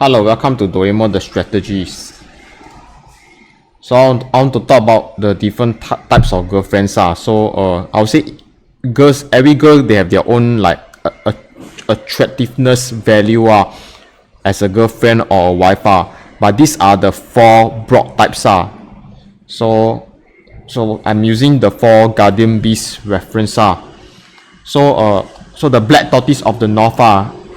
Hello, welcome to Doraemon the Strategies. So I want to talk about the different types of girlfriends. I would say every girl they have their own like attractiveness value as a girlfriend or a wife. But these are the four broad types. So I'm using the four Guardian Beast reference. So the black tortoise of the north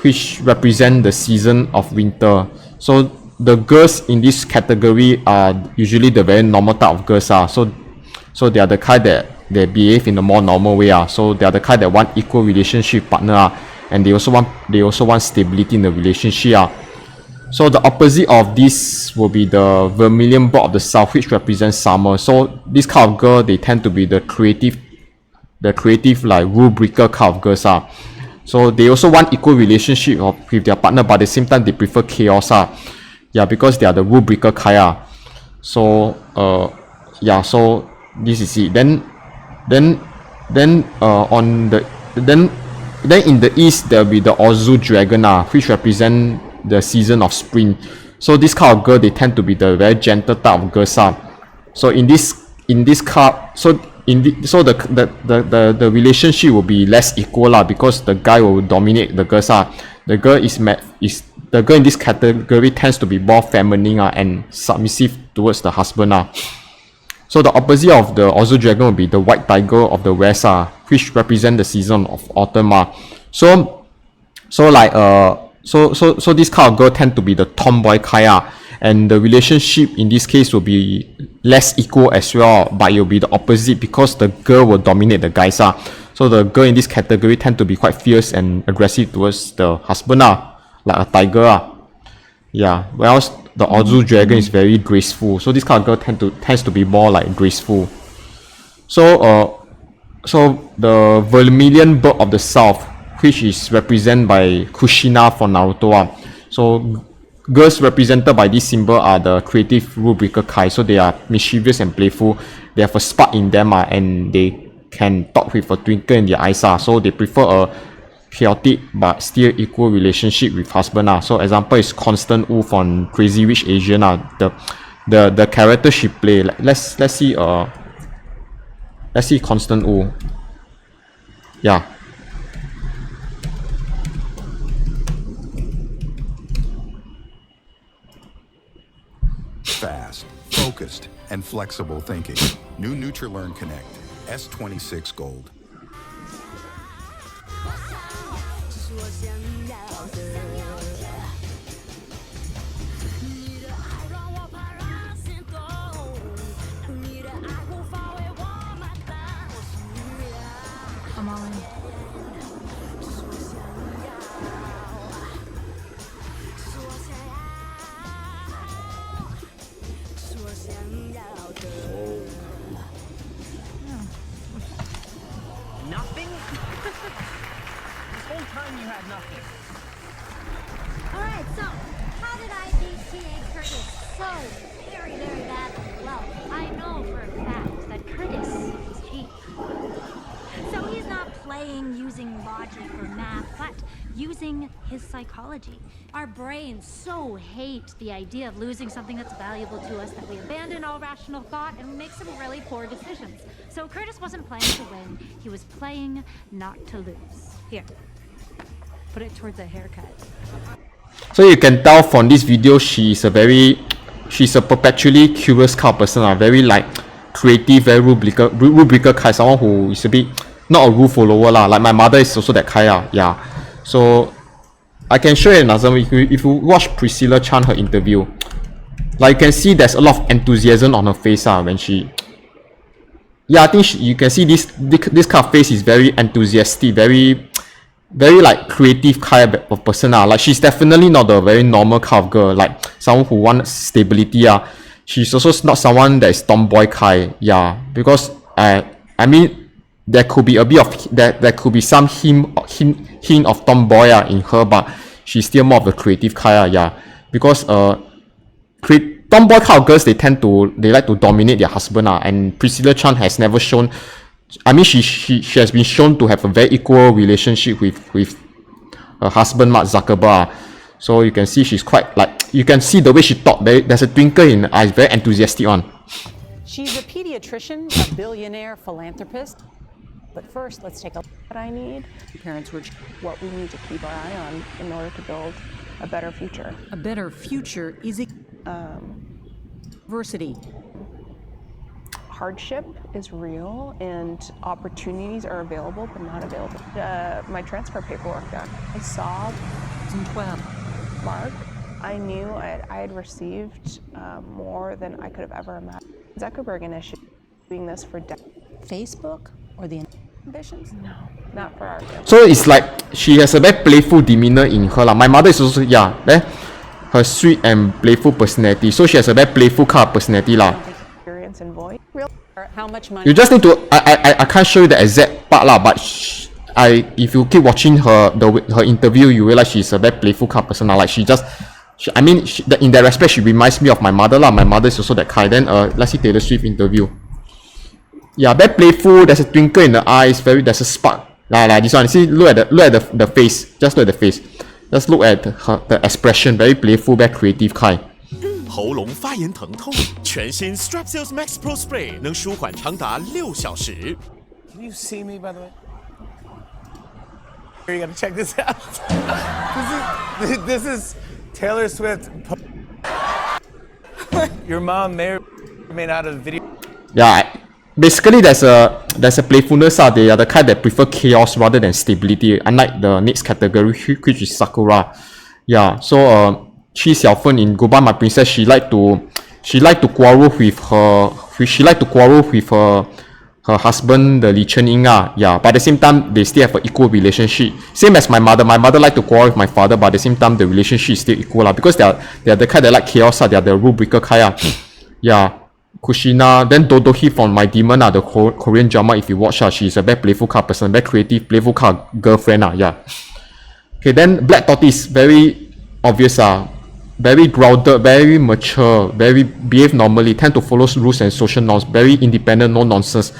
which represent the season of winter. So the girls in this category are usually the very normal type of girls. So they are the kind that they behave in a more normal way. So they are the kind that want equal relationship partner and they also want stability in the relationship. So the opposite of this will be the vermilion board of the south, which represents summer. So this kind of girl, they tend to be the creative like rule breaker kind of girls. So they also want equal relationship with their partner, but at the same time they prefer chaos. Because they are the rule breaker kind. So so this is it. Then in the east there will be the Ozu dragon which represent the season of spring. So this kind of girl, they tend to be the very gentle type of girls. So in this card, the relationship will be less equal because the guy will dominate the girls. The girl in this category tends to be more feminine and submissive towards the husband. So the opposite of the Ozu dragon will be the white tiger of the west, which represent the season of autumn. So this kind of girl tend to be the tomboy kind, and the relationship in this case will be less equal as well, but it will be the opposite because the girl will dominate the guys. So the girl in this category tend to be quite fierce and aggressive towards the husband, like a tiger. Whereas the Ozu dragon is very graceful. So this kind of girl tends to be more like graceful. So the vermilion bird of the south, which is represented by Kushina for Naruto. So girls represented by this symbol are the creative rule breaker kind. So they are mischievous and playful. They have a spark in them and they can talk with a twinkle in their eyes. So they prefer a chaotic but still equal relationship with husband. So example is Constant Wu from Crazy Rich Asian. The character she play. Let's see Constant Wu. Fast, focused, and flexible thinking. New NutriLearn Connect, S26 Gold. I'm all in. Nothing? This whole time you had nothing. Alright, so how did I beat T.A. Curtis so very, very badly? Well, I know for a fact that Curtis is cheap. So he's not playing using logic or math, but using his psychology. Our brains so hate the idea of losing something that's valuable to us that we abandon all rational thought and we make some really poor decisions. So Curtis wasn't playing to win, he was playing not to lose. Here, put it towards a haircut. So you can tell from this video she's a perpetually curious kind of person, very like creative, very rule breaker kind, someone who is a bit not a rule follower like my mother is also that kind. So I can show you another. If you watch Priscilla Chan her interview, like you can see there's a lot of enthusiasm on her face when she I think you can see this kind of face is very enthusiastic, very like creative kind of person. Like she's definitely not a very normal kind of girl, like someone who wants stability. She's also not someone that is tomboy kind. Because I mean there could be a bit of there could be some hint of tomboy in her, but she's still more of a creative kind. Because tomboy kind of girls, they like to dominate their husband, and Priscilla Chan has never shown. I mean, she has been shown to have a very equal relationship with her husband Mark Zuckerberg. So you can see she's quite like, you can see the way she talk, there's a twinkle in her eyes, very enthusiastic on. She's a pediatrician, a billionaire philanthropist. But first, let's take a look at what I need. Parents were what we need to keep our eye on in order to build a better future. A better future is diversity. Hardship is real and opportunities are available but not available. My transfer paperwork done. I saw 2012. Mark. I knew I had received more than I could have ever imagined. Zuckerberg initiative doing this for decades. Facebook or the ambitions? No, not for our kids. So it's like she has a very playful demeanor in her. My mother is also, her sweet and playful personality. So she has a very playful kind of personality. Experience and voice. Real. How much money? You just need to, I can't show you the exact part but if you keep watching her interview, you realize she's a very playful kind of person. Like in that respect, she reminds me of my mother. My mother is also that kind. Then let's see Taylor Swift interview. Yeah, very playful. There's a twinkle in the eyes. There's a spark. Like this one. See, look at the face. Just look at the face. Just look at the expression. Very playful, very creative kind. 喉咙发炎疼痛，全新 Strepsils Max Pro Spray 能舒缓长达6小时。Can you see me, by the way? You gotta check this out. This is Taylor Swift. Your mom may or may not have video. Yeah, basically there's a playfulness. They are the kind that prefer chaos rather than stability. Unlike the next category, which is Sakura. Yeah, so Chi Xiaofen in Goodbye My Princess, she like to quarrel with her husband, the Li Chen-ying. Yeah, but at the same time, they still have an equal relationship. Same as my mother. My mother like to quarrel with my father, but at the same time, the relationship is still equal. Because they are the kind that like chaos. They are the rule breaker kind. Yeah, Kushina. Then Dodohi from My Demon. The Korean drama. If you watch her, she's a very playful kind of person, very creative, playful kind of girlfriend. Yeah. Okay, then Black Tortoise, very obvious. Very grounded, very mature, very behave normally, tend to follow rules and social norms, very independent, no nonsense,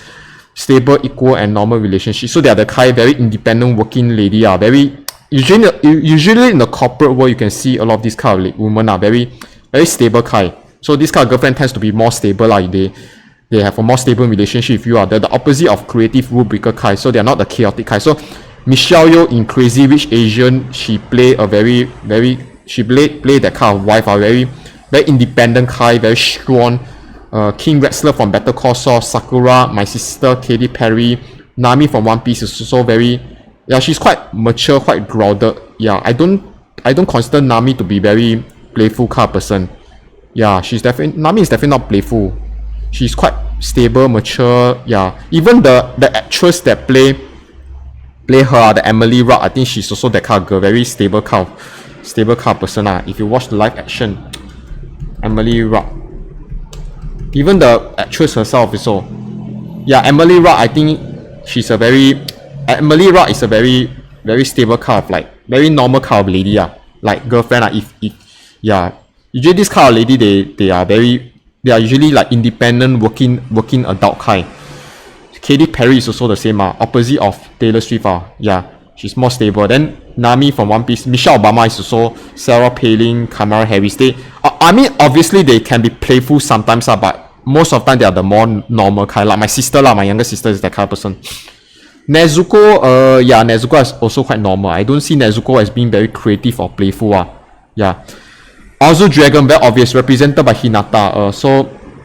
stable, equal and normal relationship. So they are the kind very independent working lady. Very usually in the corporate world you can see a lot of these kind of women are very stable kind. So this kind of girlfriend tends to be more stable. They have a more stable relationship with you. They're the opposite of creative rule breaker kind. So they are not the chaotic kind. So Michelle Yeoh in Crazy Rich Asian, she play a very play that kind of wife, very independent kind, very strong. King Wrestler from Better Call Saul, Sakura, my sister Katy Perry, Nami from One Piece is also very, she's quite mature, quite grounded. I don't consider Nami to be very playful kind of person. Nami is definitely not playful. She's quite stable, mature. Even the actress that play her, the Emily Rock, I think she's also that kind of girl, very stable kind of person. If you watch the live action, Emily Rock, even the actress herself also. Emily Rock, I think Emily Rock is a very stable kind of, like very normal kind of lady. Like girlfriend. Usually this kind of lady, they are usually like independent working adult kind. Katy Perry is also the same. Opposite of Taylor Swift. She's more stable. Then Nami from One Piece, Michelle Obama is also, Sarah Palin, Kamala Harris. Obviously they can be playful sometimes, but most of the time they are the more normal kind. Like my sister, my younger sister is that kind of person. Nezuko, Nezuko is also quite normal. I don't see Nezuko as being very creative or playful. Ozu Dragon, very obvious, represented by Hinata.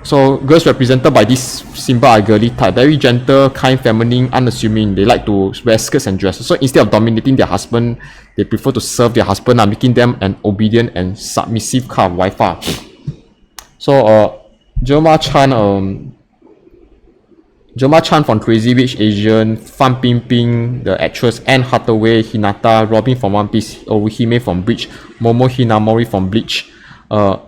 So girls represented by this symbol are girly type, very gentle, kind, feminine, unassuming. They like to wear skirts and dresses. So instead of dominating their husband, they prefer to serve their husband, making them an obedient and submissive kind of wife. So Joma Chan from Crazy Rich Asian, Fan Bingbing, the actress, Anne Hathaway, Hinata, Robin from One Piece, Orihime from Bleach, Momo Hinamori from Bleach,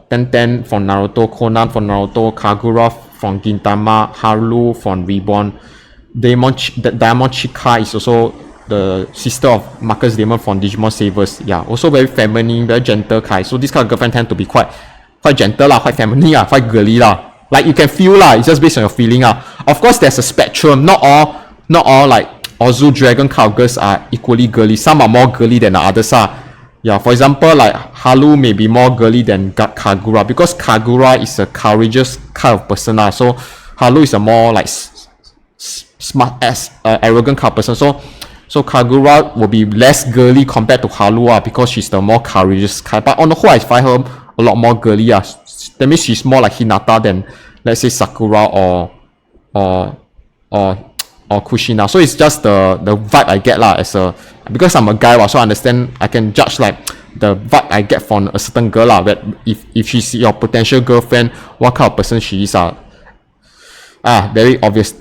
Ten from Naruto, Conan from Naruto, Kagura from Gintama, Haru from Reborn, Diamond Chika is also the sister of Marcus Damon from Digimon Savers. Also very feminine, very gentle kind. So this kind of girlfriend tend to be quite gentle quite feminine quite girly Like you can feel it's just based on your feeling Of course there's a spectrum. Not all like Ozu Dragon kind of girls are equally girly. Some are more girly than the others Yeah, for example, like Haru may be more girly than Kagura because Kagura is a courageous kind of person. So Haru is a more like smart ass, arrogant kind of person. So Kagura will be less girly compared to Haru because she's the more courageous kind. But on the whole, I find her a lot more girly. That means she's more like Hinata than, let's say, Sakura or Kushina. So it's just the vibe I get as a, because I'm a guy, so I understand, I can judge like the vibe I get from a certain girl that if she's your potential girlfriend, what kind of person she is. Very obvious.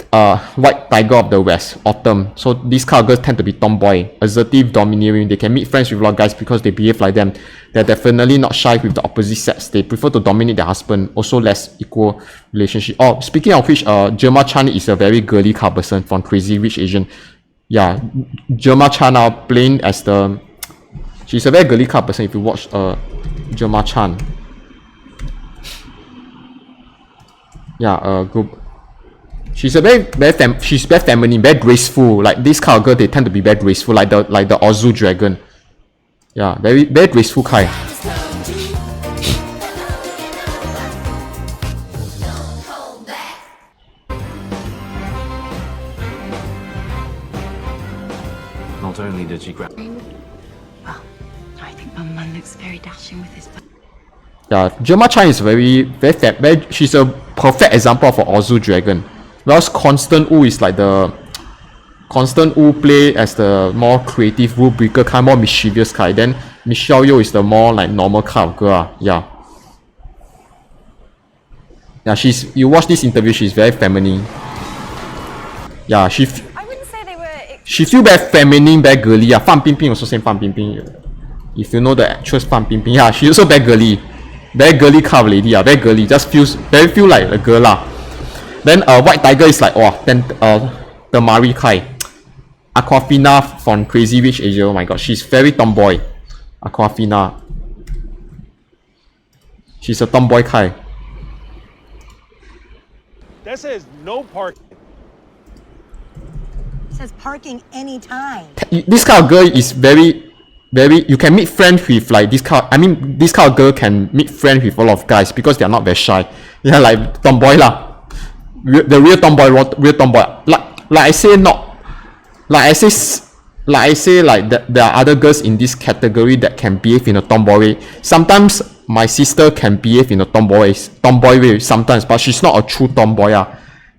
White Tiger of the West, Autumn. So these kind of girls tend to be tomboy, assertive, domineering. They can meet friends with a lot of guys because they behave like them. They're definitely not shy with the opposite sex. They prefer to dominate their husband. Also less equal relationship. Oh, speaking of which, Gemma Chan is a very girly kind of person from Crazy Rich Asian. Yeah, Gemma Chan playing as the... She's a very girly kind of person if you watch Gemma Chan. Yeah, group. She's a she's very feminine, very graceful. Like this kind of girl, they tend to be very graceful, like the Ozu dragon. Yeah, very graceful kind. Not only did she grab. Well, I think Mum looks very dashing with his. Yeah, Gemma Chan is very she's a perfect example of an Ozu dragon. Whereas Constant Wu is like the Constant Wu play as the more creative rule breaker kind, more mischievous kind. Then Michelle Yeoh is the more like normal kind of girl. Yeah, you watch this interview, she's very feminine. Yeah, I wouldn't say they were. She feel very feminine, very girly. Fan Bingbing also same Fan Bingbing. If you know the actress Fan Bingbing, yeah, she also very girly kind of lady. Very girly, just feel like a girl . Then White Tiger is like the Mari Kai. Aquafina from Crazy Rich Asia. Oh my god, she's very tomboy. Aquafina. She's a tomboy Kai. That says no parking. It says parking anytime. This kind of girl is very you can meet friends with like this kind. This kind of girl can meet friends with a lot of guys because they are not very shy. Yeah, like tomboy lah. The real tomboy. Like I say there are other girls in this category that can behave in a tomboy way. Sometimes my sister can behave in a tomboy way sometimes, but she's not a true tomboy.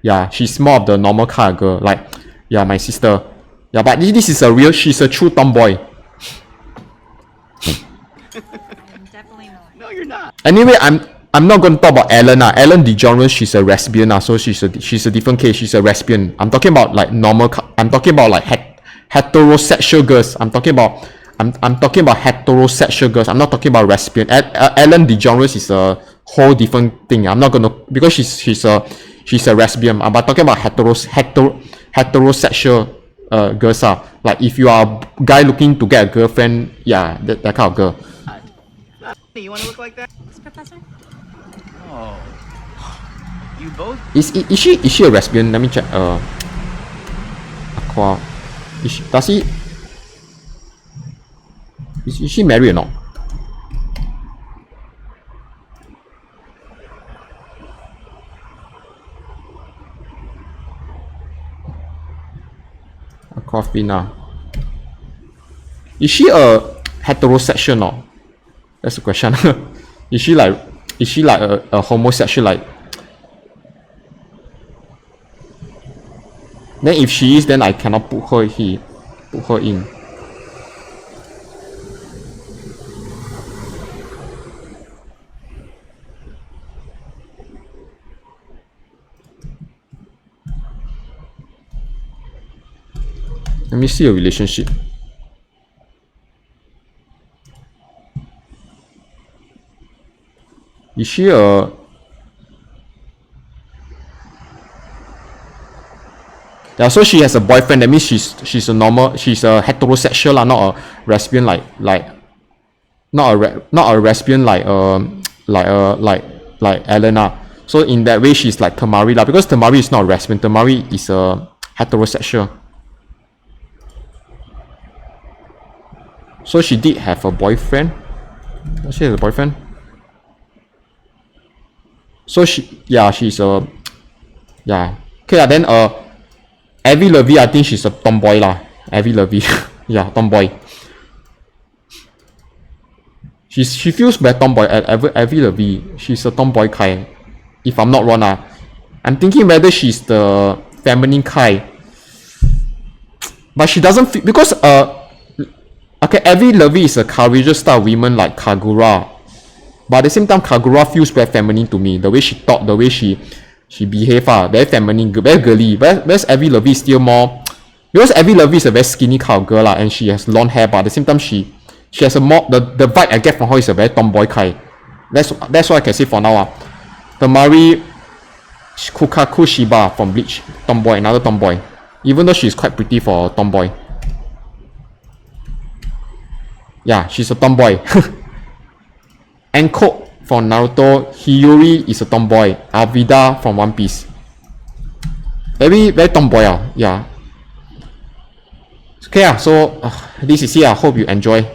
Yeah, she's more of the normal kind of girl. Like, yeah, my sister. Yeah, but this is she's a true tomboy. Definitely not. No, you're not. Anyway, I'm not going to talk about Ellen. Ellen DeGeneres, she's a lesbian. So she's a different case. She's a lesbian. I'm talking about like normal. I'm talking about like heterosexual girls. I'm talking about heterosexual girls. I'm not talking about lesbian. Ellen DeGeneres is a whole different thing. I'm not gonna, because she's a lesbian. I'm talking about heterosexual girls. Like if you are a guy looking to get a girlfriend, yeah, that kind of girl. You want to look like that? Professor? Oh. You both? Is she a lesbian? Let me check. Aqua. Is she married or not? Aquafina. Is she a heterosexual or not? That's the question. Is she like a homosexual like? Then if she is, then I cannot put her in. Let me see a relationship. Is she a... Yeah, so she has a boyfriend. That means she's a heterosexual lah, not a lesbian like not a lesbian like Elena. So in that way, she's like Tamari lah, because Tamari is not a lesbian. Tamari is a heterosexual. So she did have a boyfriend. She has a boyfriend. So she's a okay then Avril Lavigne, I think she's a tomboy lah. Avril Lavigne, yeah, tomboy. She feels very tomboy. Avril Lavigne, she's a tomboy kind. If I'm not wrong I'm thinking whether she's the feminine kind. But she doesn't feel because okay, Avril Lavigne is a courageous style of woman like Kagura. But at the same time, Kagura feels very feminine to me. The way she talk, the way she behave, very feminine, very girly. Whereas Avril Lavigne is still more, because Avril Lavigne is a very skinny kind of girl and she has long hair. But at the same time, she has a more the vibe I get from her is a very tomboy kind. That's what I can say for now. The Mari Kukaku Shiba from Bleach, tomboy, another tomboy. Even though she's quite pretty for a tomboy. Yeah, she's a tomboy. Anko from Naruto, Hiyori is a tomboy. Avida from One Piece. Very tomboy yeah. Okay so this is it. I hope you enjoy.